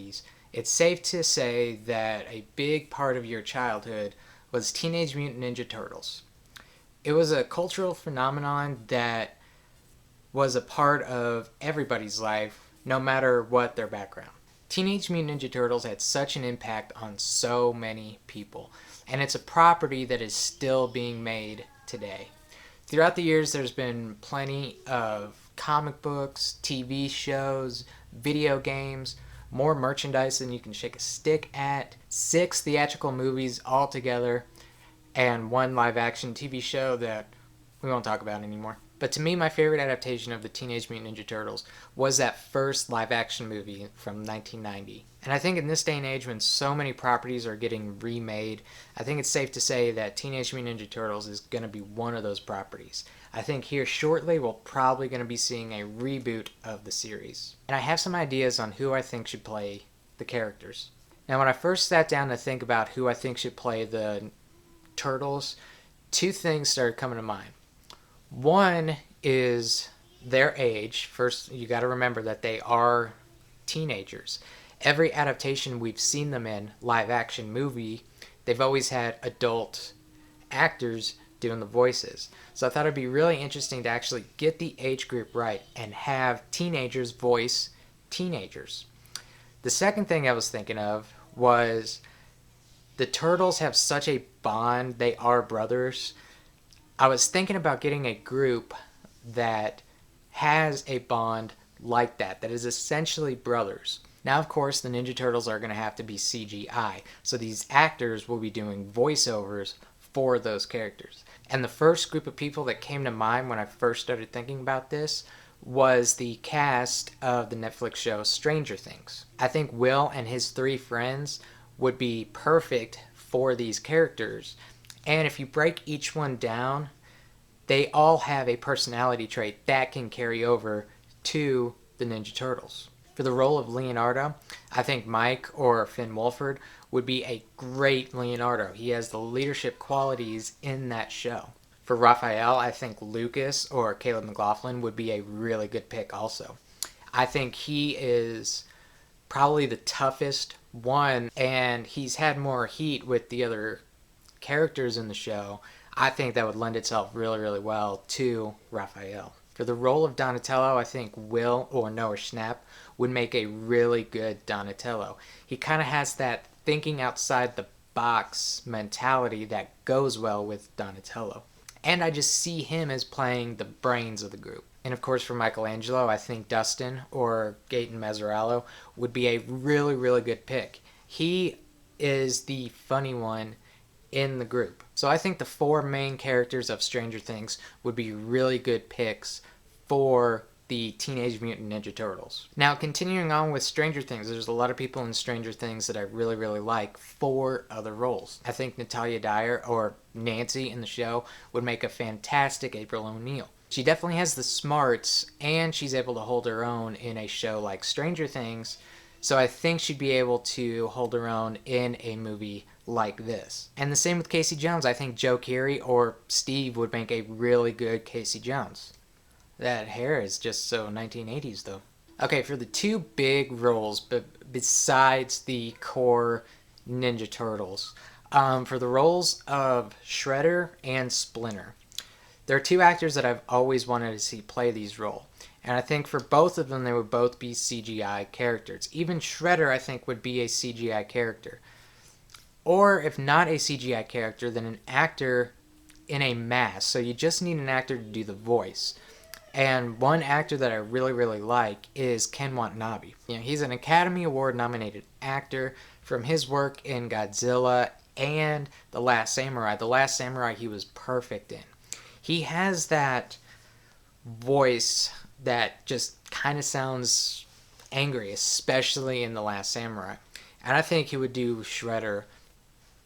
90s, it's safe to say that a big part of your childhood was Teenage Mutant Ninja Turtles. It was a cultural phenomenon that was a part of everybody's life, no matter what their background. Teenage Mutant Ninja Turtles had such an impact on so many people, and it's a property that is still being made today. Throughout the years, there's been plenty of comic books, TV shows, video games, more merchandise than you can shake a stick at, 6 theatrical movies altogether, and 1 live action TV show that we won't talk about anymore. But to me, my favorite adaptation of the Teenage Mutant Ninja Turtles was that first live action movie from 1990. And I think in this day and age, when so many properties are getting remade, I think it's safe to say that Teenage Mutant Ninja Turtles is going to be one of those properties. I think here shortly we're probably going to be seeing a reboot of the series. And I have some ideas on who I think should play the characters. Now, when I first sat down to think about who I think should play the Turtles, 2 things started coming to mind. One is their age. First, you got to remember that they are teenagers. Every adaptation we've seen them in, live action movie, they've always had adult actors doing the voices. So I thought it'd be really interesting to actually get the age group right and have teenagers voice teenagers. The second thing I was thinking of was the Turtles have such a bond. They are brothers. I was thinking about getting a group that has a bond like that is essentially brothers. Now, of course, the Ninja Turtles are going to have to be CGI, so these actors will be doing voiceovers for those characters. And the first group of people that came to mind when I first started thinking about this was the cast of the Netflix show Stranger Things. I think Will and his 3 friends would be perfect for these characters. And if you break each one down, they all have a personality trait that can carry over to the Ninja Turtles. For the role of Leonardo, I think Mike or Finn Wolford would be a great Leonardo. He has the leadership qualities in that show. For Raphael, I think Lucas or Caleb McLaughlin would be a really good pick also. I think he is probably the toughest one, and he's had more heat with the other characters in the show. I think that would lend itself really, really well to Raphael. For the role of Donatello, I think Will or Noah Schnapp would make a really good Donatello. He kind of has that thinking outside the box mentality that goes well with Donatello. And I just see him as playing the brains of the group. And of course for Michelangelo, I think Dustin or Gaten Mazzarello would be a really, really good pick. He is the funny one in the group. So I think the 4 main characters of Stranger Things would be really good picks for the Teenage Mutant Ninja Turtles. Now, continuing on with Stranger Things, there's a lot of people in Stranger Things that I really, really like for other roles. I think Natalia Dyer, or Nancy in the show, would make a fantastic April O'Neil. She definitely has the smarts, and she's able to hold her own in a show like Stranger Things, so I think she'd be able to hold her own in a movie like this. And the same with Casey Jones. I think Joe Keery or Steve would make a really good Casey Jones. That hair is just so 1980s though. Okay, for the 2 big roles besides the core Ninja Turtles, for the roles of Shredder and Splinter, there are 2 actors that I've always wanted to see play these roles. And I think for both of them, they would both be CGI characters. Even Shredder, I think, would be a CGI character. Or if not a CGI character, then an actor in a mask. So you just need an actor to do the voice. And one actor that I really, really like is Ken Watanabe. You know, he's an Academy Award nominated actor from his work in Godzilla and The Last Samurai. The Last Samurai he was perfect in. He has that voice that just kind of sounds angry, especially in The Last Samurai. And I think he would do Shredder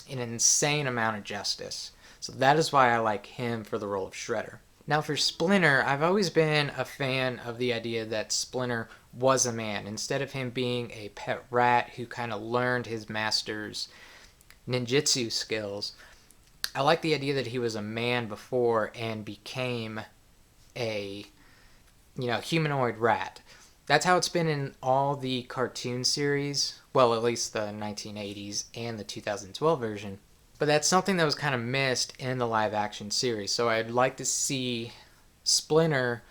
an insane amount of justice. So that is why I like him for the role of Shredder. Now for Splinter, I've always been a fan of the idea that Splinter was a man. Instead of him being a pet rat who kind of learned his master's ninjutsu skills, I like the idea that he was a man before and became a humanoid rat. That's how it's been in all the cartoon series, well, at least the 1980s and the 2012 version. But that's something that was kind of missed in the live action series. So I'd like to see Splinter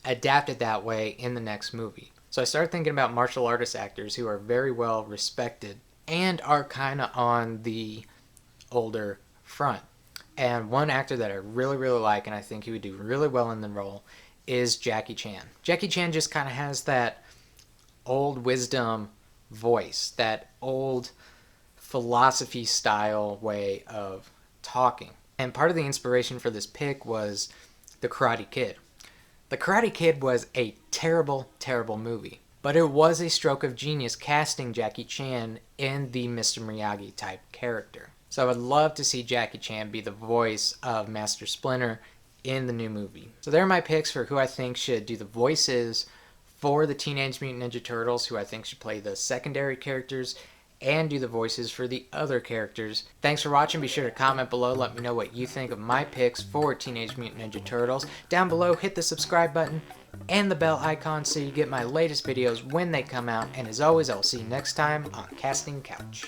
adapted that way in the next movie. So I started thinking about martial artist actors who are very well respected and are kind of on the older front. And one actor that I really, really like, and I think he would do really well in the role, is Jackie Chan. Jackie Chan just kind of has that old wisdom voice, that old philosophy style way of talking. And part of the inspiration for this pick was The Karate Kid. The Karate Kid was a terrible, terrible movie, but it was a stroke of genius casting Jackie Chan in the Mr. Miyagi type character. So I would love to see Jackie Chan be the voice of Master Splinter in the new movie. So there are my picks for who I think should do the voices for the Teenage Mutant Ninja Turtles, who I think should play the secondary characters, and do the voices for the other characters. Thanks for watching. Be sure to comment below. Let me know what you think of my picks for Teenage Mutant Ninja Turtles. Down below, hit the subscribe button and the bell icon so you get my latest videos when they come out. And as always, I will see you next time on Casting Couch.